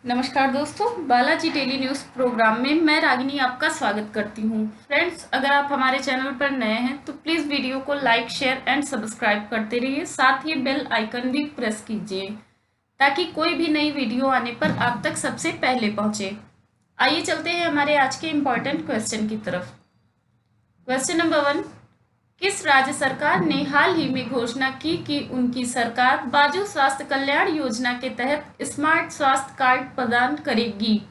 नमस्कार दोस्तों, Balaji daily news programme में मैं रागिनी आपका स्वागत करती हूं। फ्रेंड्स, अगर आप हमारे चैनल पर नए हैं तो प्लीज़ वीडियो को लाइक, शेयर एंड सब्सक्राइब करते रहिए। साथ ही बेल आइकन भी प्रेस कीजिए ताकि कोई भी नई वीडियो आने पर आप तक सबसे पहले पहुंचे। आइए चलते हैं हमारे आज के इम्पॉर्टेंट क्वेश्चन की तरफ। क्वेश्चन नंबर 1, किस राज्य सरकार ने हाल ही में घोषणा की कि उनकी सरकार बाजू स्वास्थ्य कल्याण योजना के तहत स्मार्ट स्वास्थ्य कार्ड प्रदान करेगी?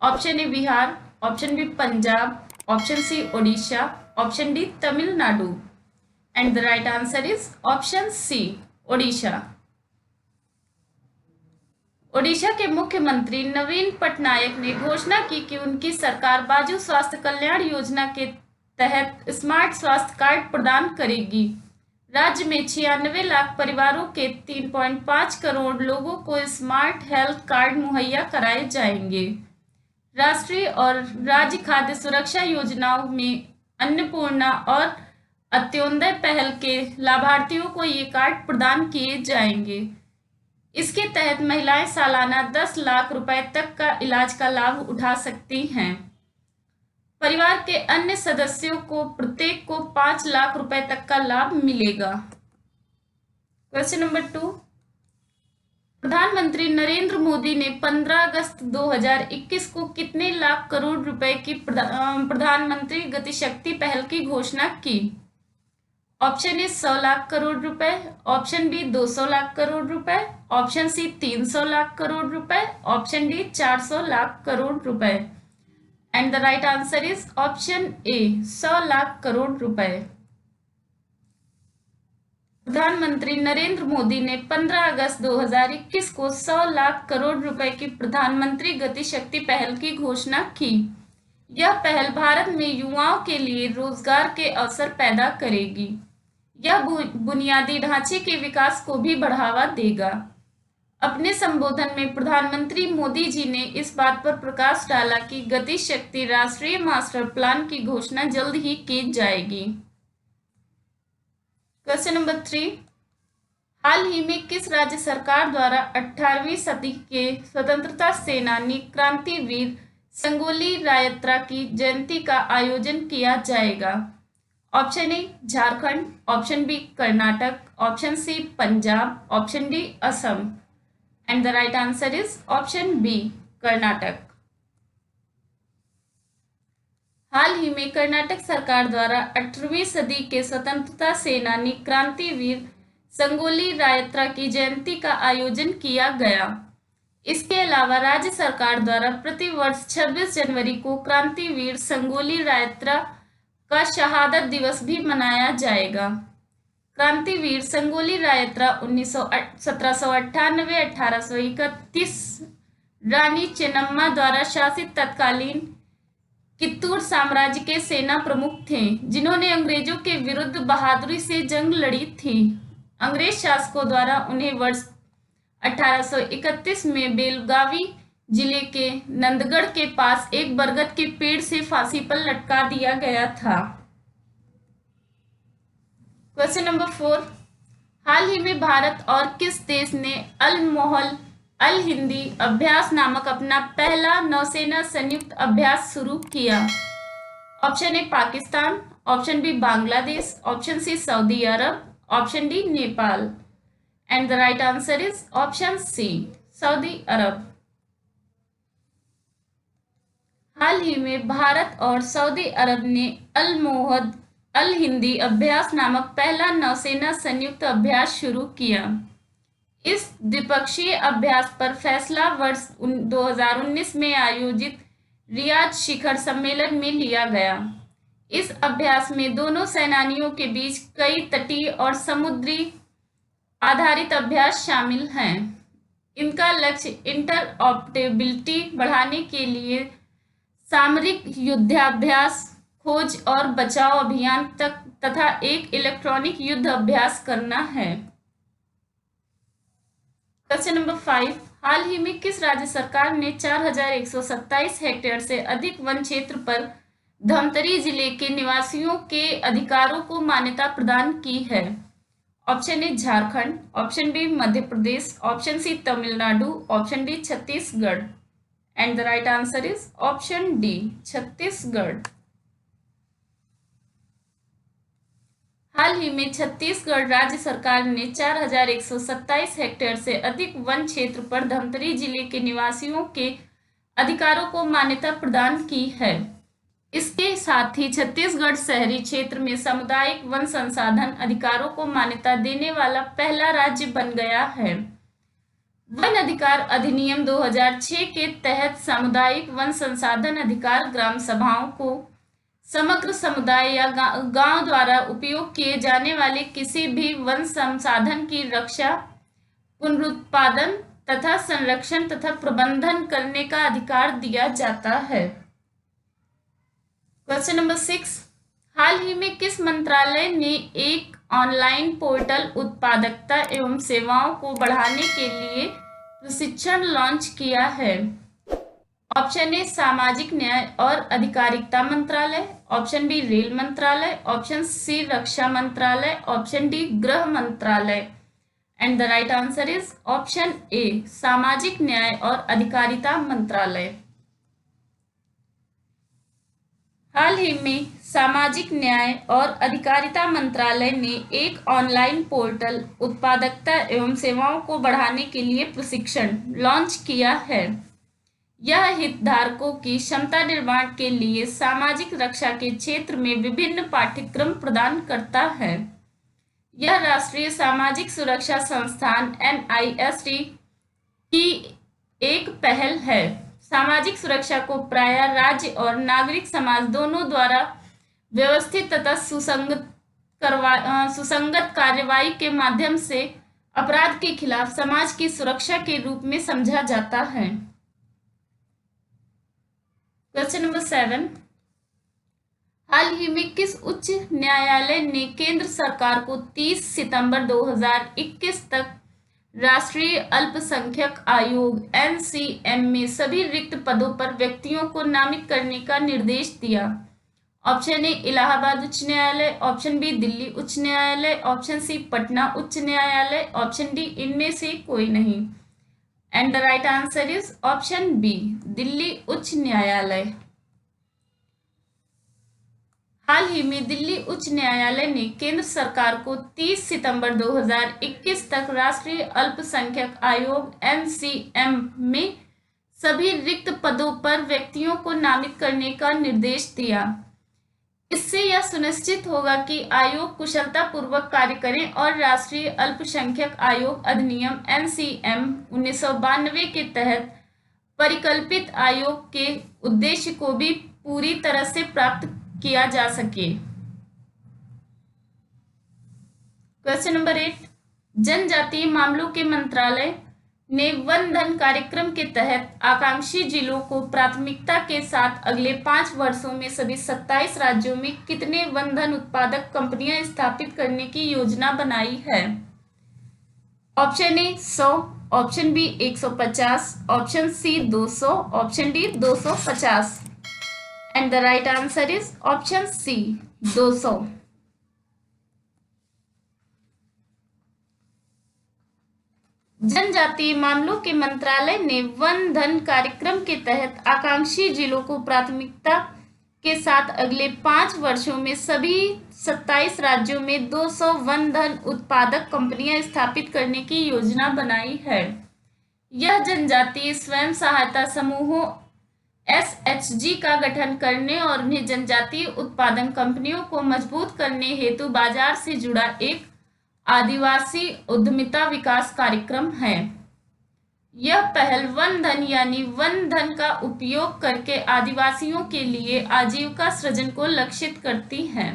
Option A Bihar, option B Punjab, option C Odisha, option D Tamil Nadu. And the right answer is option C Odisha. Odisha के मुख्यमंत्री नवीन पटनायक ने घोषणा की कि उनकी सरकार बाजू स्वास्थ्य कल्याण योजना के तहत स्मार्ट स्वास्थ्य कार्ड प्रदान करेगी। राज्य में 96 लाख परिवारों के 3.5 करोड़ लोगों को स्मार्ट हेल्थ कार्ड मुहैया कराए जाएंगे। राष्ट्रीय और राज्य खाद्य सुरक्षा योजनाओं में अन्नपूर्णा और अंत्योदय पहल के लाभार्थियों को ये कार्ड प्रदान किए जाएंगे। इसके तहत महिलाएं सालाना 10 लाख रुपए तक का इलाज का लाभ उठा सकती हैं। परिवार के अन्य सदस्यों को प्रत्येक को 5 लाख रुपए तक का लाभ मिलेगा। क्वेश्चन नंबर 2, प्रधानमंत्री नरेंद्र मोदी ने 15 अगस्त 2021 को कितने लाख करोड़ रुपए की प्रधानमंत्री गतिशक्ति पहल की घोषणा की? ऑप्शन ए 100 लाख करोड़ रुपए, ऑप्शन बी 200 लाख करोड़ रुपए, ऑप्शन सी 300 लाख करोड़ रुपए, ऑप्शन डी 400 लाख करोड़ रुपए। And the right answer is option A 100 lakh crore रुपए। प्रधानमंत्री नरेंद्र मोदी ने 15 अगस्त 2021 को 100 लाख करोड़ रुपए की प्रधानमंत्री गतिशक्ति पहल की घोषणा की। यह पहल भारत में युवाओं के लिए रोजगार के अवसर पैदा करेगी। यह बुनियादी ढांचे के विकास को भी बढ़ावा देगा। अपने संबोधन में प्रधानमंत्री मोदी जी ने इस बात पर प्रकाश डाला कि गति शक्ति राष्ट्रीय मास्टर प्लान की घोषणा जल्द ही की जाएगी। क्वेश्चन नंबर 3, हाल ही में किस राज्य सरकार द्वारा 18वीं सदी के स्वतंत्रता सेनानी क्रांतिवीर संगोली रायत्रा की जयंती का आयोजन किया जाएगा? Option A Jharkhand, option B Karnataka, option C Punjab, option D Assam. And the right answer is option B Karnataka. हाल ही में कर्नाटक सरकार द्वारा 18वीं सदी के स्वतंत्रता सेनानी क्रांतिवीर संगोली रायत्रा की जयंती का आयोजन किया गया। इसके अलावा राज्य सरकार द्वारा प्रतिवर्ष 26 जनवरी को क्रांतिवीर संगोली रायत्रा का शहादत दिवस भी मनाया जाएगा। क्रांतिवीर संगोली रायत्रा 1798-1831 रानी चेन्नम्मा द्वारा शासित तत्कालीन कित्तूर साम्राज्य के सेना प्रमुख थे, जिन्होंने अंग्रेजों के विरुद्ध बहादुरी से जंग लड़ी थी। अंग्रेज शासकों द्वारा उन्हें वर्ष 1831 में बेलगावी जिले के नंदगढ़ के पास एक बरगद के पेड़ से फांसी पर लटका दिया गया था। क्वेश्चन नंबर 4, हाल ही में भारत और किस देश ने अल मोहल अल हिंदी अभ्यास नामक अपना पहला नौसेना संयुक्त अभ्यास शुरू किया? Option A Pakistan, option B Bangladesh, option C Saudi Arab, option D Nepal. And the right answer is option C Saudi Arab. हाल ही में भारत और सऊदी अरब ने अल मोहद अल हिंदी अभ्यास नामक पहला नौसेना संयुक्त अभ्यास शुरू किया। इस द्विपक्षीय अभ्यास पर फैसला वर्ष 2019 में आयोजित रियाद शिखर सम्मेलन में लिया गया। इस अभ्यास में दोनों सेनानियों के बीच कई तटीय और समुद्री आधारित अभ्यास शामिल हैं। इनका लक्ष्य इंटरऑपरेबिलिटी बढ़ाने के लिए सामरिक युद्धाभ्यास, खोज और बचाव अभियान तथा एक इलेक्ट्रॉनिक युद्ध अभ्यास करना है। क्वेश्चन नंबर 5, हाल ही में किस राज्य सरकार ने 4127 हेक्टेयर से अधिक वन क्षेत्र पर धमतरी जिले के निवासियों के अधिकारों को मान्यता प्रदान की है? Option A Jharkhand, option B Madhya Pradesh, option C Tamil Nadu, option D Chhattisgarh. And the right answer is option D Chhattisgarh. हाल ही में छत्तीसगढ़ राज्य सरकार ने 4127 हेक्टेयर से अधिक वन क्षेत्र पर धमतरी जिले के निवासियों के अधिकारों को मान्यता प्रदान की है। इसके साथ ही छत्तीसगढ़ शहरी क्षेत्र में सामुदायिक वन संसाधन अधिकारों को मान्यता देने वाला पहला राज्य बन गया है। वन अधिकार अधिनियम 2006 के तहत सामुदायिक वन संसाधन अधिकार ग्राम सभाओं को समग्र समुदाय या गांव द्वारा उपयोग किए जाने वाले किसी भी वन संसाधन की रक्षा, पुनरुत्पादन तथा संरक्षण तथा प्रबंधन करने का अधिकार दिया जाता है। क्वेश्चन नंबर 6, हाल ही में किस मंत्रालय ने एक ऑनलाइन पोर्टल उत्पादकता एवं सेवाओं को बढ़ाने के लिए प्रशिक्षण लॉन्च किया है? ऑप्शन ए सामाजिक न्याय और अधिकारिता मंत्रालय, ऑप्शन बी रेल मंत्रालय, ऑप्शन सी रक्षा मंत्रालय, ऑप्शन डी गृह मंत्रालय। And the right answer is option A सामाजिक न्याय और अधिकारिता मंत्रालय। हाल ही में सामाजिक न्याय और अधिकारिता मंत्रालय ने एक ऑनलाइन पोर्टल उत्पादकता एवं सेवाओं को बढ़ाने के लिए प्रशिक्षण लॉन्च किया है। यह हितधारकों की क्षमता निर्माण के लिए सामाजिक रक्षा के क्षेत्र में विभिन्न पाठ्यक्रम प्रदान करता है। यह राष्ट्रीय सामाजिक सुरक्षा संस्थान NIST की एक पहल है। सामाजिक सुरक्षा को प्रायः राज्य और नागरिक समाज दोनों द्वारा व्यवस्थित तथा सुसंगत कार्यवाही के माध्यम से अपराध के खिलाफ समाज की सुरक्षा के रूप में समझा जाता है। क्वेश्चन नंबर 7, हाल ही में किस उच्च न्यायालय ने केंद्र सरकार को 30 सितंबर 2021 तक राष्ट्रीय अल्पसंख्यक आयोग NCM में सभी रिक्त पदों पर व्यक्तियों को नामित करने का निर्देश दिया? ऑप्शन ए इलाहाबाद उच्च न्यायालय, ऑप्शन बी दिल्ली उच्च न्यायालय, ऑप्शन सी पटना उच्च न्यायालय, ऑप्शन डी इनमें से कोई नहीं। And the right answer is option B Delhi उच्च न्यायालय। हाल ही में दिल्ली उच्च न्यायालय ने केंद्र सरकार को 30 सितंबर 2021 तक राष्ट्रीय अल्पसंख्यक आयोग NCM में सभी रिक्त पदों पर व्यक्तियों को नामित करने का निर्देश दिया। इससे यह सुनिश्चित होगा कि आयोग कुशलतापूर्वक कार्य करे और राष्ट्रीय अल्पसंख्यक आयोग अधिनियम NCM 1992 के तहत परिकल्पित आयोग के उद्देश्य को भी पूरी तरह से प्राप्त किया जा सके। क्वेश्चन नंबर 8, जनजातीय मामलों के मंत्रालय ने वन धन कार्यक्रम के तहत आकांक्षी जिलों को प्राथमिकता के साथ अगले 5 वर्षों में सभी 27 राज्यों में कितने वन धन उत्पादक कंपनियां स्थापित करने की योजना बनाई है? Option A 100, option B 150, option C 200, option D 250। And the right answer is option C 200। जनजातीय मामलों के मंत्रालय ने वन धन कार्यक्रम के तहत आकांक्षी जिलों को प्राथमिकता के साथ अगले 5 वर्षों में सभी 27 राज्यों में 200 वन धन उत्पादक कंपनियां स्थापित करने की योजना बनाई है। यह जनजातीय स्वयं सहायता समूहों SHG का गठन करने और उन्हें जनजातीय उत्पादन कंपनियों को मजबूत करने हेतु बाजार से जुड़ा एक आदिवासी उद्यमिता विकास कार्यक्रम है। यह पहल वन धन यानी वन धन का उपयोग करके आदिवासियों के लिए आजीविका सृजन को लक्षित करती है।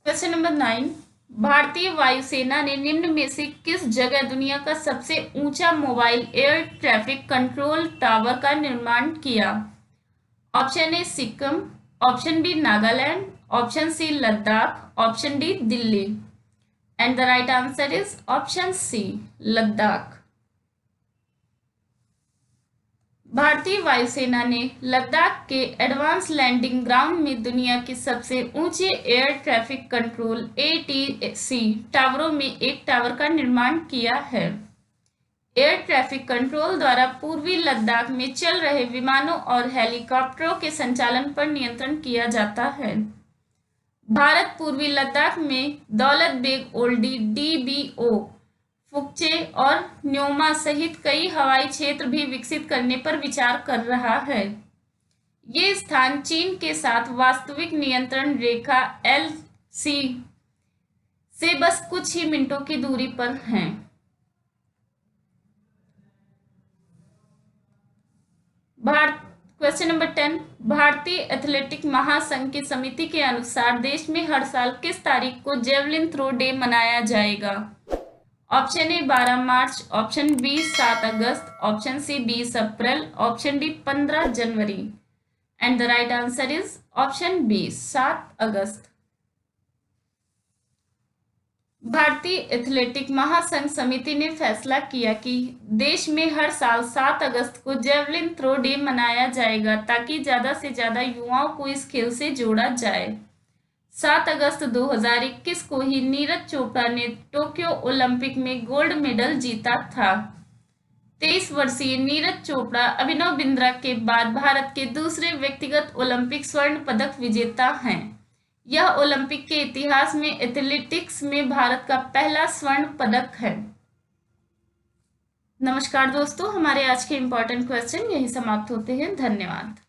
क्वेश्चन नंबर 9, भारतीय वायुसेना ने निम्न में से किस जगह दुनिया का सबसे ऊंचा mobile air traffic control tower का निर्माण किया? Option A Sikkim, option B Nagaland, option C Ladakh, option D Delhi. And the right answer is option C Ladakh. भारतीय वायुसेना ने लद्दाख के एडवांस लैंडिंग ग्राउंड में दुनिया के सबसे ऊंचे एयर ट्रैफिक कंट्रोल ATC टावरों में एक टावर का निर्माण किया है। एयर ट्रैफिक कंट्रोल द्वारा पूर्वी लद्दाख में चल रहे विमानों और हेलीकॉप्टरों के संचालन पर नियंत्रण किया जाता है। भारत पूर्वी लद्दाख में दौलत बेग ओल्डी DBO, फुकचे और न्योमा सहित कई हवाई क्षेत्र भी विकसित करने पर विचार कर रहा है। ये स्थान चीन के साथ वास्तविक नियंत्रण रेखा LC से बस कुछ ही मिनटों की दूरी पर हैं। क्वेश्चन नंबर 10, भारतीय एथलेटिक महासंघ की समिति के अनुसार देश में हर साल किस तारीख को जेवलिन थ्रो डे मनाया जाएगा? ऑप्शन ए 12 मार्च, ऑप्शन बी 7 अगस्त, ऑप्शन सी 20 अप्रैल, ऑप्शन डी 15 जनवरी। And the right answer is option B 7 अगस्त। भारतीय एथलेटिक महासंघ समिति ने फैसला किया कि देश में हर साल 7 अगस्त को जेवलिन थ्रो डे मनाया जाएगा ताकि ज्यादा से ज्यादा युवाओं को इस खेल से जोड़ा जाए। 7 अगस्त 2021 को ही नीरज चोपड़ा ने टोक्यो ओलंपिक में गोल्ड मेडल जीता था। 23 वर्षीय नीरज चोपड़ा अभिनव बिंद्रा के बाद भारत के दूसरे व्यक्तिगत ओलंपिक स्वर्ण पदक विजेता हैं। यह ओलंपिक के इतिहास में एथलेटिक्स में भारत का पहला स्वर्ण पदक है। नमस्कार दोस्तों, हमारे आज के इम्पोर्टेंट क्वेश्चन यही समाप्त होते हैं। धन्यवाद।